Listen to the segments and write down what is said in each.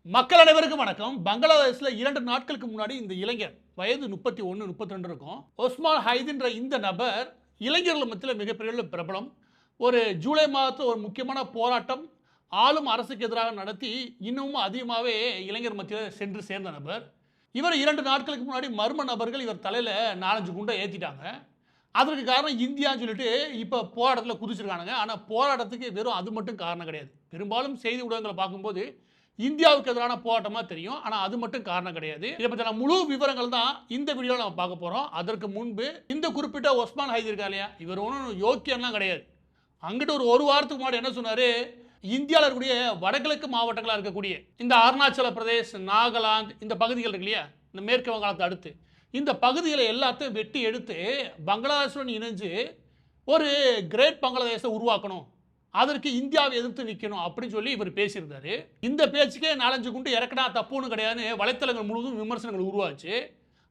மக்கள் அனைவருக்கும் வணக்கம். பங்களாதேஷ்ல 2 நாட்களுக்கு முன்னாடி இந்த இளைஞர் வயது 31, 32 இருக்கும். ஒஸ்மான் ஹைதின்ற இந்த நபர் இளைஞர்கள் மத்தியில் மிகப்பெரிய பிரபலம். ஒரு ஜூலை மாதத்தில் ஒரு முக்கியமான போராட்டம் ஆளும் அரசுக்கு எதிராக நடத்தி இன்னமும் அதிகமாகவே இளைஞர் மத்தியில் சென்று சேர்ந்த நபர். இவர் 2 நாட்களுக்கு முன்னாடி மர்ம நபர்கள் இவர் தலையில் 4-5 குண்டை ஏற்றிட்டாங்க. அதற்கு காரணம் இந்தியான்னு சொல்லிட்டு இப்போ போராட்டத்தில் குதிச்சிருக்கானுங்க. ஆனால் போராட்டத்துக்கு வெறும் அது மட்டும் காரணம் கிடையாது. பெரும்பாலும் செய்தி ஊடகங்களை பார்க்கும்போது இந்தியாவுக்கு எதிரான போராட்டமாக தெரியும். ஆனால் அது மட்டும் காரணம் கிடையாது. இதை பற்றின முழு விவரங்கள் தான் இந்த வீடியோவில் நம்ம பார்க்க போகிறோம். அதற்கு முன்பு இந்த குறிப்பிட்ட ஒஸ்மான் ஹைதி இருக்கா இல்லையா, இவர் ஒன்றும் யோக்கியம்லாம் கிடையாது. அங்கிட்ட ஒரு வாரத்துக்கு முன்னாடி என்ன சொன்னார், இந்தியாவில் இருக்கக்கூடிய வடகிழக்கு மாவட்டங்களாக இருக்கக்கூடிய இந்த அருணாச்சல பிரதேஷ், நாகாலாந்து இந்த பகுதிகள் இருக்கு இல்லையா, இந்த மேற்கு வங்காளத்தை அடுத்து இந்த பகுதிகளை எல்லாத்தையும் வெட்டி எடுத்து பங்களாதேஷுடன் இணைஞ்சு ஒரு கிரேட் பங்களாதேஷை உருவாக்கணும், அதற்கு இந்தியாவை எதிர்த்து நிற்கணும் அப்படின்னு சொல்லி இவர் பேசியிருந்தாரு. இந்த பேச்சுக்கே 4-5 குண்டு இறக்கடா தப்புன்னு கிடையாதுன்னு வலைத்தளங்கள் முழுவதும் விமர்சனங்கள் உருவாச்சு.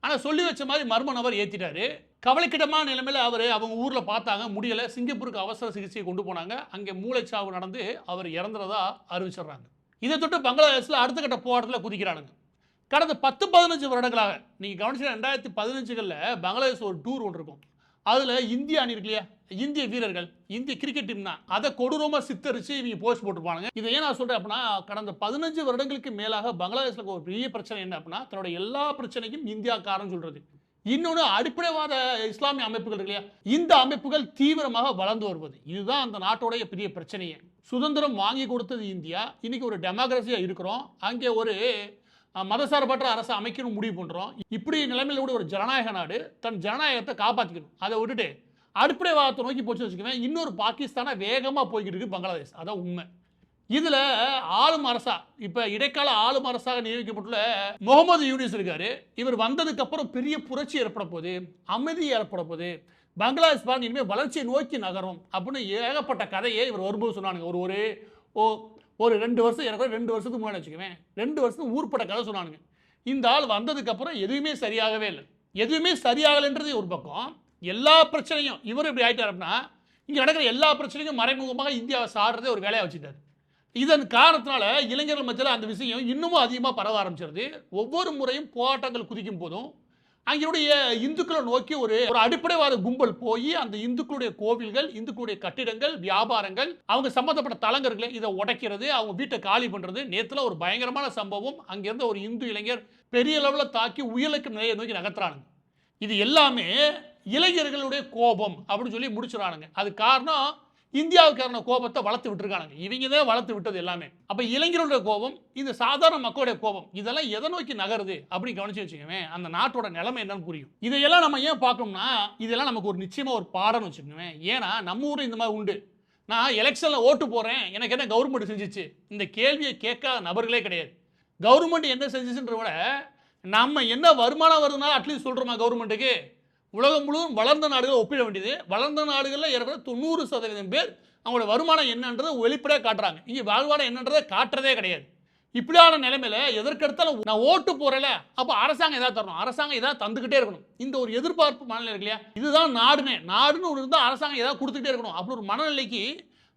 ஆனால் சொல்லி வச்ச மாதிரி மர்ம நபர் ஏற்றிட்டாரு. கவலைக்கிடமான நிலைமையில் அவங்க ஊரில் பார்த்தாங்க, முடியலை. சிங்கப்பூருக்கு அவசர சிகிச்சையை கொண்டு போனாங்க. அங்கே மூளைச்சாவு நடந்து அவர் இறந்துறதா அறிவிச்சிடுறாங்க. இதை தொட்டு பங்களாதேஷில் அடுத்த கட்ட போராட்டத்தில் குதிக்கிறானுங்க. கடந்த 10-15 வருடங்களாக நீங்கள் கவனிச்சா 2015களில் பங்களாதேஷ் ஒரு டூர் ஒன்று இருக்கும். அதில் இந்திய அணி இருக்கு இல்லையா, இந்திய வீரர்கள், இந்திய கிரிக்கெட் டீம் தான், அதை கொடூரமாக சித்தரித்து இவங்க போஸ்ட் போட்டுருப்பாங்க. இதை ஏன் நான் சொல்கிறேன் அப்படின்னா, கடந்த 15 வருடங்களுக்கு மேலாக பங்களாதேஷில் ஒரு பெரிய பிரச்சனை என்ன அப்படின்னா, தன்னோட எல்லா பிரச்சனைக்கும் இந்தியா காரணம் சொல்கிறது. இன்னொன்று அடிப்படைவாத இஸ்லாமிய அமைப்புகள் இருக்கு இல்லையா, இந்த அமைப்புகள் தீவிரமாக வளர்ந்து வருவது. இதுதான் அந்த நாட்டோடைய பெரிய பிரச்சனையே. சுதந்திரம் வாங்கி கொடுத்தது இந்தியா. இன்னைக்கு ஒரு டெமோக்ரஸியாக இருக்கிறோம். அங்கே ஒரு மதசார்பற்ற அரசை அமைக்கணும் முடிவு பண்ணுறோம். இப்படி நிலைமையில் கூட ஒரு ஜனநாயக நாடு தன் ஜனநாயகத்தை காப்பாற்றிக்கணும். அதை விட்டுட்டு அடிப்படைவாதத்தை நோக்கி போச்சு வச்சுக்குவேன், இன்னொரு பாகிஸ்தானை வேகமாக போய்கிட்டு இருக்கு பங்களாதேஷ். அதான் உண்மை. இதில் ஆளும் அரசா இப்போ இடைக்கால ஆளும் அரசாக நியமிக்கப்பட்டுள்ள முகமது யூனிஸ் இருக்காரு. இவர் வந்ததுக்கு அப்புறம் பெரிய புரட்சி ஏற்பட போகுது, அமைதி ஏற்பட போகுது, பங்களாதேஷ் பாருங்க இனிமேல் வளர்ச்சியை நோக்கி நகரும் அப்படின்னு ஏகப்பட்ட கதையை இவர் வரும்போது சொன்னானுங்க. ஒரு 2 வருஷம், எனக்கு 2 வருஷத்துக்கு முன்னாடி வச்சுக்குவேன், 2 வருஷத்துக்கு ஊர்பட்ட கதை சொன்னானுங்க. இந்த ஆள் வந்ததுக்கப்புறம் எதுவுமே சரியாகவே இல்லை. எதுவுமே சரியாகலைன்றது ஒரு பக்கம். எல்லா பிரச்சனையும் இவர் இப்படி ஆகிட்டார் அப்படின்னா, இங்கே நடக்கிற எல்லா பிரச்சனையும் மறைமுகமாக இந்தியாவை சாடுறதே ஒரு வேலையை வச்சுட்டார். இதன் காரணத்தினால இளைஞர்கள் மத்தியில் அந்த விஷயம் இன்னமும் அதிகமாக பரவ ஆரம்பிச்சிருது. ஒவ்வொரு முறையும் போராட்டங்கள் குதிக்கும் போதும் அங்களுடைய இந்துக்களை நோக்கி ஒரு அடிப்படைவாத கும்பல் போய் அந்த இந்துக்களுடைய கோவில்கள், இந்துக்களுடைய கட்டிடங்கள், வியாபாரங்கள், அவங்க சம்பந்தப்பட்ட தலங்கர்களை இதை உடைக்கிறது, அவங்க வீட்டை காலி பண்ணுறது. நேற்றுல ஒரு பயங்கரமான சம்பவம். அங்கேருந்து ஒரு இந்து இளைஞர் பெரிய அளவில் தாக்கி உயிரிழக்கும் நிலையை நோக்கி நகர்த்துறானுங்க. இது எல்லாமே இளைஞர்களுடைய கோபம் அப்படின்னு சொல்லி முடிச்சுறானுங்க. அது காரணம் இந்தியாவுக்கான கோபத்தை வளர்த்து விட்டுருக்கானுங்க. இவங்க தான் வளர்த்து விட்டது எல்லாமே. அப்போ இளைஞர்களுடைய கோபம், இந்த சாதாரண மக்களுடைய கோபம், இதெல்லாம் எதை நோக்கி நகருது அப்படின்னு கவனிச்சு வச்சுக்கோங்க, அந்த நாட்டோட நிலைமை என்னன்னு புரியும். இதையெல்லாம் நம்ம ஏன் பார்க்கணும்னா, இதெல்லாம் நமக்கு ஒரு நிச்சயமாக ஒரு பாடம்னு வச்சுக்கோங்க. ஏன்னா நம்ம ஊரில் இந்த மாதிரி உண்டு. நான் எலெக்ஷனில் ஓட்டு போகிறேன், எனக்கு என்ன கவர்மெண்ட் செஞ்சிச்சு, இந்த கேள்வியை கேட்காத நபர்களே கிடையாது. கவர்மெண்ட் என்ன செஞ்சிச்சுன்ற விட நம்ம என்ன வருமானம் வருதுனால அட்லீஸ்ட் சொல்கிறோமா கவர்மெண்ட்டுக்கு. உலகம் முழுவதும் வளர்ந்த நாடுகளை ஒப்பிட வேண்டியது. வளர்ந்த நாடுகளில் ஏற்கனவே 90% பேர் அவங்களோட வருமானம் என்னன்றதை வெளிப்படையாக காட்டுறாங்க. இங்கே வாழ்வாடம் என்னன்றதை காட்டுறதே கிடையாது. இப்படியான நிலைமையில எதற்கெடுத்தாலும் நான் ஓட்டு போறல, அப்போ அரசாங்கம் ஏதாவது தரணும், அரசாங்கம் ஏதாவது தந்துக்கிட்டே இருக்கணும். இந்த ஒரு எதிர்பார்ப்பு மனநிலை இருக்கு இல்லையா, இதுதான் நாடுன்னு ஒரு இருந்தால் அரசாங்கம் ஏதாவது கொடுத்துக்கிட்டே இருக்கணும். அப்படி ஒரு மனநிலைக்கு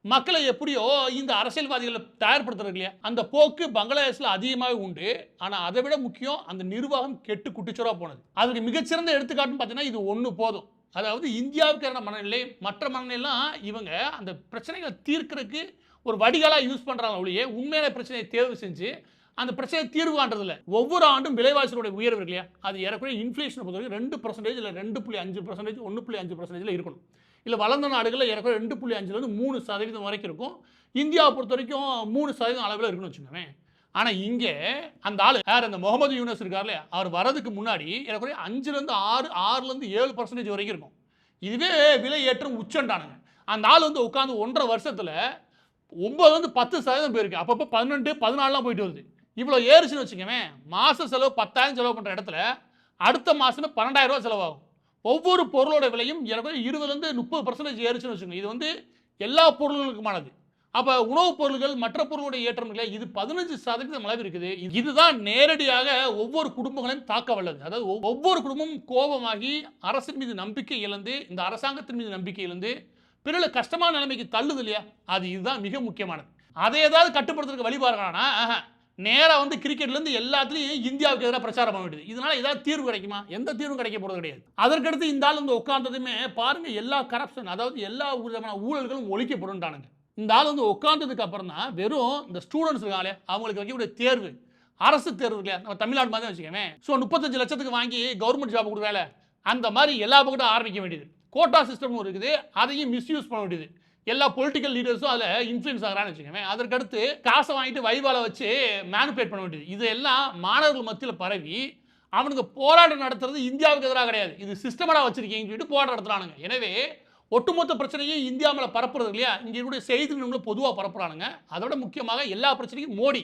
மக்களை எப்படியோ இந்த அரசியல்வாதிகளை தயார்படுத்துறது இல்லையா, அந்த போக்கு பங்களாதேஷில் அதிகமாகவே உண்டு. ஆனால் அதை விட முக்கியம், அந்த நிர்வாகம் கெட்டு குட்டிச்சோரா போனது. அதுக்கு மிகச்சிறந்த எடுத்துக்காட்டுன்னு பார்த்தீங்கன்னா இது ஒன்று போதும். அதாவது இந்தியாவுக்கான மனநிலை, மற்ற மனநிலைலாம் இவங்க அந்த பிரச்சனைகளை தீர்க்கறதுக்கு ஒரு வடிகாலாக யூஸ் பண்ணுறாங்க ஒழிய உண்மையான பிரச்சனையை தேர்வு செஞ்சு அந்த பிரச்சனையை தீர்வு காண்றதில்ல. ஒவ்வொரு ஆண்டும் விலைவாசியோட உயர்வு இல்லையா, அது ஏறக்குறைய இன்ஃப்ளேஷனை பொறுத்தவரைக்கும் 2% இல்லை 2.5%, 1.5% இருக்கணும். இல்லை வளர்ந்த நாடுகளில் ஏறக்குறைய 2.5லேருந்து 3% வரைக்கும் இருக்கும். இந்தியாவை பொறுத்த வரைக்கும் 3% அளவில் இருக்குன்னு வச்சுக்கோங்க. ஆனால் இங்கே அந்த ஆள் யார், அந்த முகமது யூனிஸ் இருக்கார் இல்லையா, அவர் வரதுக்கு முன்னாடி ஏறக்குறைய 5லேருந்து 6லேருந்து 7% வரைக்கும் இருக்கும். இதுவே விலை ஏற்றம் உச்சண்டானுங்க. அந்த ஆள் உட்காந்து 1.5 வருஷத்தில் 9லேருந்து 10% போயிருக்கு. அப்பப்போ 12, 14 போயிட்டு வருது. இவ்வளோ ஏறுச்சுன்னு வச்சுக்கோங்க, மாத செலவு 10,000 செலவு பண்ணுற இடத்துல அடுத்த மாதமே 12,000 செலவாகும். ஒவ்வொரு பொருளோட விலையும் 20லேருந்து 30% ஏறுச்சுன்னு வச்சுக்கோங்க. இது எல்லா பொருள்களுக்குமானது. அப்போ உணவுப் பொருள்கள், மற்ற பொருளுடைய ஏற்றம் இல்லை, இது 15% அளவு இருக்குது. இதுதான் நேரடியாக ஒவ்வொரு குடும்பங்களையும் தாக்க வல்லது. அதாவது ஒவ்வொரு குடும்பமும் கோபமாகி அரசின் மீது நம்பிக்கை இழந்து, இந்த அரசாங்கத்தின் மீது நம்பிக்கை இழந்து பிறகு கஷ்டமான நிலைமைக்கு தள்ளுது இல்லையா, இதுதான் மிக முக்கியமானது. அதை ஏதாவது கட்டுப்படுத்துறதுக்கு வழி பாருங்கன்னா, நேராக வந்து கிரிக்கெட்லேருந்து எல்லாத்துலேயும் இந்தியாவுக்கு எதிராக பிரச்சாரம் பண்ண வேண்டியது. இதனால ஏதாவது தீர்வு கிடைக்குமா? எந்த தீர்வும் கிடைக்க போகிறது கிடையாது. அதற்கடுத்து இந்த ஆள் வந்து உட்கார்ந்ததுமே பாருங்க, எல்லா கரப்ஷன், அதாவது எல்லா விதமான ஊழல்களும் ஒழிக்கப்படும்ட்டானுங்க. இந்த ஆள் வந்து உட்கார்ந்ததுக்கு அப்புறம் தான் வெறும் இந்த ஸ்டூடெண்ட்ஸ் இருக்காங்களே அவங்களுக்கு வைக்கக்கூடிய தேர்வு, அரசு தேர்வு இல்லையா, நம்ம தமிழ்நாடு மாதிரி வச்சுக்கோமே. ஸோ 35 லட்சத்துக்கு வாங்கி கவர்மெண்ட் ஜாப் கொடுக்க வேலை, அந்த மாதிரி எல்லா பக்கத்தும் ஆரம்பிக்க வேண்டியது. கோட்டா சிஸ்டமும் இருக்குது, அதையும் மிஸ்யூஸ் பண்ண வேண்டியது. எல்லா பொலிட்டிக்கல் லீடர்ஸும் அதில் இன்ஃப்ளூயன்ஸ் ஆகிறான்னு வச்சுக்கோங்க. அதற்கடுத்து காசை வாங்கிட்டு வைவால வச்சு மேனுபேட் பண்ண வேண்டியது. இதெல்லாம் மாணவர்கள் மத்தியில் பரவி அவனுக்கு போராட்டம் நடத்துறது இந்தியாவுக்கு எதிராக கிடையாது, இது சிஸ்டமடாக வச்சிருக்கீங்கன்னு சொல்லிட்டு போராட்டம் நடத்துறானுங்க. எனவே ஒட்டுமொத்த பிரச்சனையும் இந்தியா மேலே பரப்புறது இல்லையா, இங்கே கூட செய்தி நிறுவனம் பொதுவாக பரப்புறானுங்க. அதோட முக்கியமாக எல்லா பிரச்சனையும் மோடி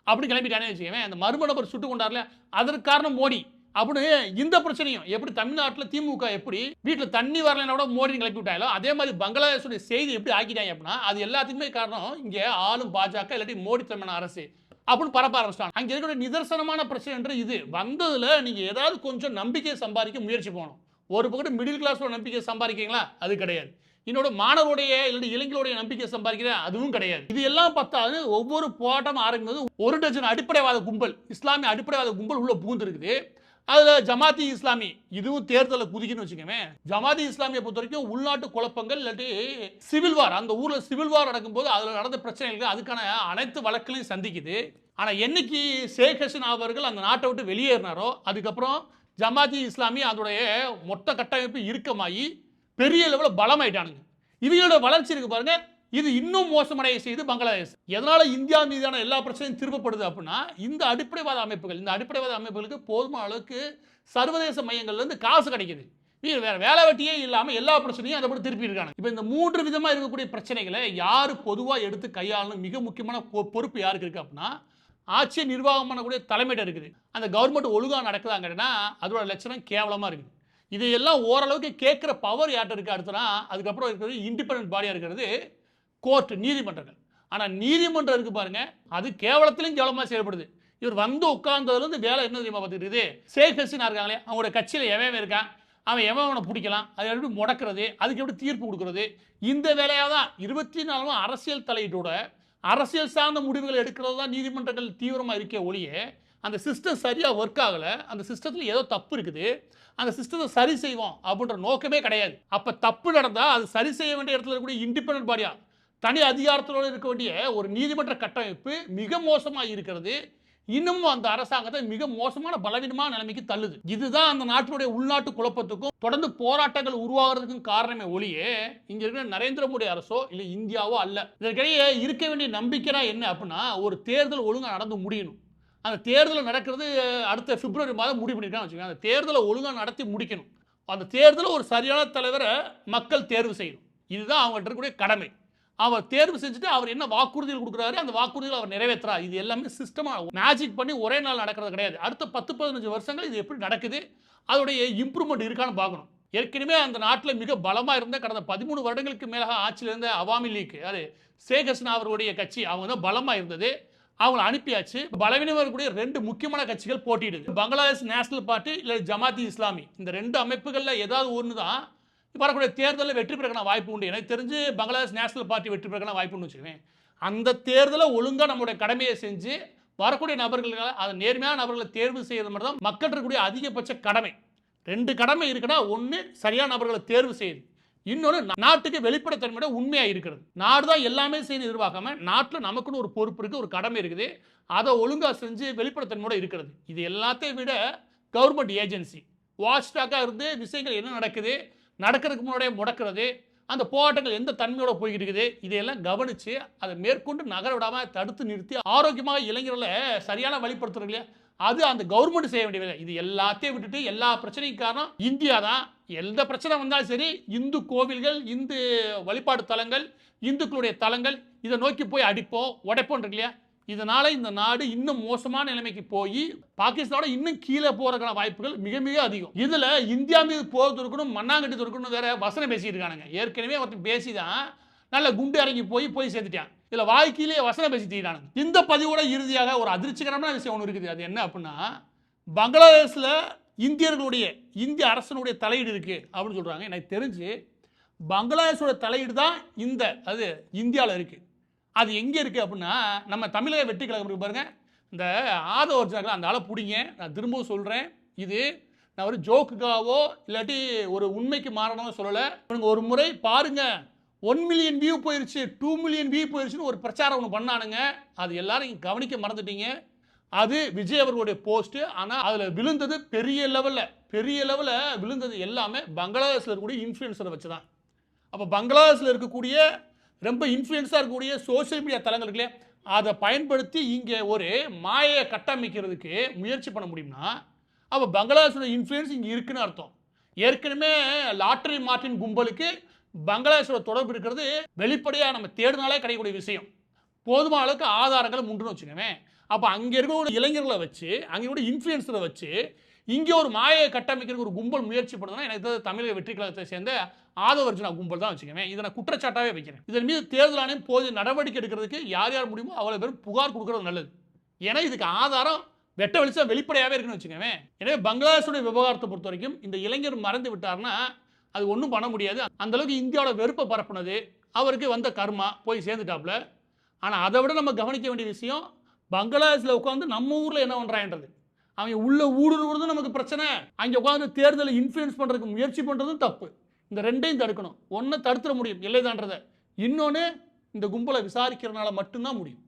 அப்படி கிளம்பிட்டானே வச்சுக்கோங்க. அந்த மர்ம நபர் சுட்டு கொண்டார்ல, அதற்கு காரணம் மோடி அப்படின்னு. இந்த பிரச்சனையும் எப்படி தமிழ்நாட்டில் திமுக எப்படி வீட்டில் தண்ணி வரலன்னா கூட மோடி கிளப்பி விட்டாங்களோ, அதே மாதிரி பங்களாதேஷுடைய செய்தி எப்படி ஆக்கிட்டாங்க அப்படின்னா, அது எல்லாத்துக்குமே காரணம் இங்கே ஆளும் பாஜக இல்லாட்டி மோடி தலைமையான அரசு அப்படின்னு பரப்ப ஆரம்பிச்சிட்டாங்க. அங்கே இருக்கிற நிதர்சனமான பிரச்சனை இது வந்ததுல நீங்க ஏதாவது கொஞ்சம் நம்பிக்கையை சம்பாதிக்க முயற்சி போகணும். ஒரு பக்கம் மிடில் கிளாஸோட நம்பிக்கை சம்பாதிக்கீங்களா? அது கிடையாது. இன்னொரு மாணவருடைய இல்லாட்டி இளைஞருடைய நம்பிக்கை சம்பாதிக்கிற அதுவும் கிடையாது. இது எல்லாம் பார்த்தாது ஒவ்வொரு போராட்டம் ஆரம்பித்தது ஒரு டஜன் அடிப்படைவாத கும்பல், இஸ்லாமிய அடிப்படைவாத கும்பல் உள்ள பூந்து இருக்குது. அதில் ஜமாத்தி இஸ்லாமி இதுவும் தேர்தலில் குதிக்குன்னு வச்சுக்கோங்க. ஜமாத்தி இஸ்லாமியை பொறுத்த வரைக்கும் உள்நாட்டு குழப்பங்கள் இல்லாட்டி சிவில் வார், அந்த ஊரில் சிவில் வார் நடக்கும்போது அதில் நடந்த பிரச்சனைகளுக்கு அதுக்கான அனைத்து வழக்குகளையும் சந்திக்குது. ஆனால் என்னைக்கு ஷேக் ஹசீனா அவர்கள் அந்த நாட்டை விட்டு வெளியேறினாரோ அதுக்கப்புறம் ஜமாத்தி இஸ்லாமி அதோடைய மொத்த கட்டமைப்பு இறுக்கமாகி பெரிய லெவலில் பலமாயிட்டானுங்க. இவங்களோட வளர்ச்சி இருக்கு பாருங்க, இது இன்னும் மோசமடைய செய்து பங்களாதேஷ். எதனால இந்தியா மீதான எல்லா பிரச்சனையும் திருப்பப்படுது அப்படின்னா, இந்த அடிப்படைவாத அமைப்புகள், இந்த அடிப்படைவாத அமைப்புகளுக்கு போதுமான அளவுக்கு சர்வதேச மையங்கள்ல இருந்து காசு கிடைக்குது. வேற வேலை வெட்டியே இல்லாம எல்லா பிரச்சனையும் அதை திருப்பி இருக்காங்க. இப்போ இந்த 3 விதமா இருக்கக்கூடிய பிரச்சனைகளை யாரு பொதுவாக எடுத்து கையாளணும், மிக முக்கியமான பொறுப்பு யாருக்கு இருக்கு அப்படின்னா, ஆட்சியை நிர்வாகம் பண்ணக்கூடிய தலைமையிட இருக்குது. அந்த கவர்மெண்ட் ஒழுங்காக நடக்குதாங்கன்னா அதோட லட்சணம் கேவலமா இருக்குது. இதையெல்லாம் ஓரளவுக்கு கேட்குற பவர் யார்கிட்ட இருக்குது அடுத்தனா, அதுக்கப்புறம் இருக்கிறது இண்டிபெண்டன்ட் பாடியாக இருக்கிறது கோர்ட், நீதிமன்றங்கள். ஆனால் நீதிமன்றம் இருக்கு பாருங்க, அது கேவலத்திலையும் கேவலமாக செயல்படுது. இவர் வந்து உட்கார்ந்ததுலேருந்து வேலை என்ன தெரியுமா பார்த்துக்கிட்டு, ஷேக் ஹசீனா இருக்காங்களே அவங்களோட கட்சியில் எவன் இருக்கான், அவன் எவனை பிடிக்கலாம், அதை எப்படி முடக்கிறது, அதுக்கு எப்படி தீர்ப்பு கொடுக்குறது, இந்த வேலையாக தான் 24 அரசியல் தலையீட்டோட அரசியல் சார்ந்த முடிவுகள் எடுக்கிறது தான் நீதிமன்றங்கள் தீவிரமாக இருக்கே ஒழிய, அந்த சிஸ்டம் சரியாக ஒர்க் ஆகலை, அந்த சிஸ்டத்தில் ஏதோ தப்பு இருக்குது, அந்த சிஸ்டத்தை சரி செய்வோம் அப்படின்ற நோக்கமே கிடையாது. அப்போ தப்பு நடந்தால் அது சரி செய்ய வேண்டிய இடத்துல இருக்கக்கூடிய இண்டிபெண்டன்ட் பாடியா தனி அதிகாரத்தோடு இருக்க வேண்டிய ஒரு நீதிமன்ற கட்டமைப்பு மிக மோசமாக இருக்கிறது. இன்னமும் அந்த அரசாங்கத்தை மிக மோசமான பலவீனமான நிலைமைக்கு தள்ளுது. இதுதான் அந்த நாட்டினுடைய உள்நாட்டு குழப்பத்துக்கும் தொடர்ந்து போராட்டங்கள் உருவாகிறதுக்கும் காரணமே ஒழிய இங்க இருக்கிற நரேந்திர மோடி அரசோ இல்லை இந்தியாவோ அல்ல. இதற்கிடையே இருக்க வேண்டிய நம்பிக்கைனா என்ன அப்படின்னா, ஒரு தேர்தல் ஒழுங்காக நடந்து முடியணும். அந்த தேர்தல் நடக்கிறது அடுத்த பிப்ரவரி மாதம் முடிவு பண்ணிருக்கான்னு வச்சுக்கோங்க. அந்த தேர்தலை ஒழுங்காக நடத்தி முடிக்கணும். அந்த தேர்தலில் ஒரு சரியான தலைவரை மக்கள் தேர்வு செய்யணும். இதுதான் அவங்கள்ட்ட இருக்கக்கூடிய கடமை. அவர் தேர்வு செஞ்சுட்டு அவர் என்ன வாக்குறுதிகள் கொடுக்குறாரு, அந்த வாக்குறுதிகள் அவர் நிறைவேற்றுறாரு. இது எல்லாமே சிஸ்டமாக மேஜிக் பண்ணி ஒரே நாள் நடக்கிறது கிடையாது. அடுத்த 10-15 வருஷங்கள் இது எப்படி நடக்குது, அதோடைய இம்ப்ரூவ்மெண்ட் இருக்கான்னு பார்க்கணும். ஏற்கனவே அந்த நாட்டில் மிக பலமாக இருந்த கடந்த 13 வருடங்களுக்கு மேலாக ஆட்சியில் இருந்த அவாமி லீக், அது ஷேக் ஹசீனா அவருடைய கட்சி, அவங்க தான் பலமாக இருந்தது. அவங்களை அனுப்பியாச்சு. பலவீனமாக இருக்கக்கூடிய 2 முக்கியமான கட்சிகள் போட்டியிடுது. பங்களாதேஷ் நேஷனல் பார்ட்டி இல்லை ஜமாத்தி இஸ்லாமி, இந்த 2 அமைப்புகளில் ஏதாவது ஒன்று தான் வரக்கூடிய தேர்தலில் வெற்றி பெறக்கான வாய்ப்பு உண்டு. எனக்கு தெரிஞ்சு பங்களாதேஷ் நேஷனல் பார்ட்டி வெற்றி பெறக்கான வாய்ப்பு உண்டு வச்சுக்கவேன். அந்த தேர்தலை ஒழுங்காக நம்மளுடைய கடமையை செஞ்சு வரக்கூடிய நபர்கள், அதை நேர்மையான நபர்களை தேர்வு செய்யறது மட்டும் தான் மக்கள் இருக்கக்கூடிய அதிகபட்ச கடமை. 2 கடமை இருக்குன்னா, ஒன்று சரியான நபர்களை தேர்வு செய்யுது, இன்னொன்று நாட்டுக்கு வெளிப்படைத்தன்மையோட உண்மையாக இருக்கிறது. நாடு தான் எல்லாமே செய்து எதிர்பார்க்காம நாட்டில் நமக்குன்னு ஒரு பொறுப்பு இருக்குது, ஒரு கடமை இருக்குது, அதை ஒழுங்காக செஞ்சு வெளிப்படைத்தன்மையோட இருக்கிறது. இது எல்லாத்தையும் விட கவர்மெண்ட் ஏஜென்சி வாட்ச்டாக்காக இருந்து விஷயங்கள் என்ன நடக்குது, நடக்கிறதுக்கு முன்னாடியே முடக்கிறது, அந்த போராட்டங்கள் எந்த தன்மையோட போய்கிட்டு இருக்குது, இதையெல்லாம் கவனித்து அதை மேற்கொண்டு நகர விடாமல் தடுத்து நிறுத்தி ஆரோக்கியமாக இளைஞர்களை சரியான வழிபடுத்துறது இல்லையா, அது அந்த கவர்மெண்ட் செய்ய வேண்டிய வேலை. இது எல்லாத்தையும் விட்டுட்டு எல்லா பிரச்சனைக்கும் காரணம் இந்தியா தான். எந்த பிரச்சனை வந்தாலும் சரி, இந்து கோவில்கள், இந்து வழிபாடு தலங்கள், இந்துக்களுடைய தலங்கள், இதை நோக்கி போய் அடிப்போம் உடைப்போம் இருக்கு இல்லையா. இதனால இந்த நாடு இன்னும் மோசமான நிலைமைக்கு போய் பாகிஸ்தானோட இன்னும் கீழே போறதுக்கான வாய்ப்புகள் மிக மிக அதிகம். இதுல இந்தியா மீது போர் தொடுக்கணும், மண்ணாங்கட்டி தொடுக்கணும் வேற வசனம் பேசிட்டு இருக்கானுங்க. ஏற்கனவே ஒருத்தன் பேசிதான் நல்ல குண்டு இறங்கி போய் சேர்த்துட்டான். இதுல வாழ்க்கையிலேயே வசனம் பேசிட்டானுங்க. இந்த பதிவோட இறுதியாக ஒரு அதிர்ச்சிகரமான விஷயம் ஒன்று இருக்குது. அது என்ன அப்படின்னா, பங்களாதேஷ்ல இந்தியர்களுடைய இந்திய அரசனுடைய தலையீடு இருக்கு அப்படின்னு சொல்றாங்க. எனக்கு தெரிஞ்சு பங்களாதேஷோட தலையீடு தான் அது இந்தியாவில் இருக்கு. அது எங்கே இருக்குது அப்படின்னா, நம்ம தமிழக வெற்றி கழகம் இருக்கு பாருங்க, இந்த ஆதவ அர்ஜுனா அந்த ஆளை பிடிங்க. நான் திரும்பவும் சொல்கிறேன், இது நான் ஒரு ஜோக்குக்காகவோ இல்லாட்டி ஒரு உண்மைக்கு மாறணும் சொல்லலை. இவங்க ஒரு முறை பாருங்க 1 மில்லியன் வியூ போயிருச்சு, 2 மில்லியன் வியூ போயிருச்சுன்னு ஒரு பிரச்சாரம் ஒன்று பண்ணானுங்க. அது எல்லாரும் இங்கே கவனிக்க மறந்துட்டீங்க. அது விஜய் அவர்களுடைய போஸ்ட்டு. ஆனால் அதில் விழுந்தது பெரிய லெவலில் விழுந்தது எல்லாமே பங்களாதேஷில் இருக்கக்கூடிய இன்ஃப்ளூயன்சரை வச்சு தான். அப்போ பங்களாதேஷில் இருக்கக்கூடிய ரொம்ப இன்ஃப்ளூயன்ஸாக இருக்கக்கூடிய சோசியல் மீடியா தளங்கள் இருக்குல்லையே, அதை பயன்படுத்தி இங்கே ஒரு மாயை கட்டமைக்கிறதுக்கு முயற்சி பண்ண முடியும்னா, அப்போ பங்களாதேஷோட இன்ஃப்ளூயன்ஸ் இங்கே இருக்குன்னு அர்த்தம். ஏற்கனவே லாட்டரி மார்ட்டின் கும்பலுக்கு பங்களாதேஷோட தொடர்பு இருக்கிறது வெளிப்படையாக நம்ம தேடினாலே கிடைக்கக்கூடிய விஷயம். போதுமான அளவுக்கு ஆதாரங்கள் உண்டுன்னு வச்சுக்கோங்க. அப்போ அங்கே இருக்கக்கூடிய இளைஞர்களை வச்சு, அங்கே கூட இன்ஃப்ளூயன்ஸரை வச்சு இங்கே ஒரு மாயை கட்டமைக்கிறதுக்கு ஒரு கும்பல் முயற்சி பண்ணுதுன்னா, எனக்கு தமிழக வெற்றி கழகத்தை சேர்ந்த ஆதவ அர்ஜுனா கும்பல் தான் வச்சுக்கோங்க. இதை நான் குற்றச்சாட்டாகவே வைக்கிறேன். இதன் மீது தேர்தல் ஆணையம் போதிய நடவடிக்கை எடுக்கிறதுக்கு யார் யார் முடியுமோ அவ்வளோ பேரும் புகார் கொடுக்கறது நல்லது. ஏன்னா இதுக்கு ஆதாரம் வெட்ட வெளிச்சம் வெளிப்படையாகவே இருக்குன்னு வச்சுக்கோங்க. எனவே பங்களாதேஷுடைய விவகாரத்தை பொறுத்த வரைக்கும் இந்த இளைஞர் மறந்து விட்டார்னா அது ஒன்றும் பண்ண முடியாது. அந்தளவுக்கு இந்தியாவோட வெறுப்பை பரப்புனது அவருக்கு வந்த கர்மா போய் சேர்ந்துட்டாப்புல. ஆனால் அதை விட நம்ம கவனிக்க வேண்டிய விஷயம், பங்களாதேஷில் உட்காந்து நம்ம ஊரில் என்ன பண்ணுறான்றது. அவங்க உள்ள ஊடுருவுறதும் நமக்கு பிரச்சனை, அங்கே உட்காந்து தேர்தலை இன்ஃப்ளூயன்ஸ் பண்ணுறதுக்கு முயற்சி பண்ணுறதும் தப்பு. இந்த ரெண்டையும் தடுக்கணும். ஒன்றை தடுத்துட முடியும் எல்லை தாண்டதை, இன்னொன்று இந்த கும்பலை விசாரிக்கிறதுனால மட்டும்தான் முடியும்.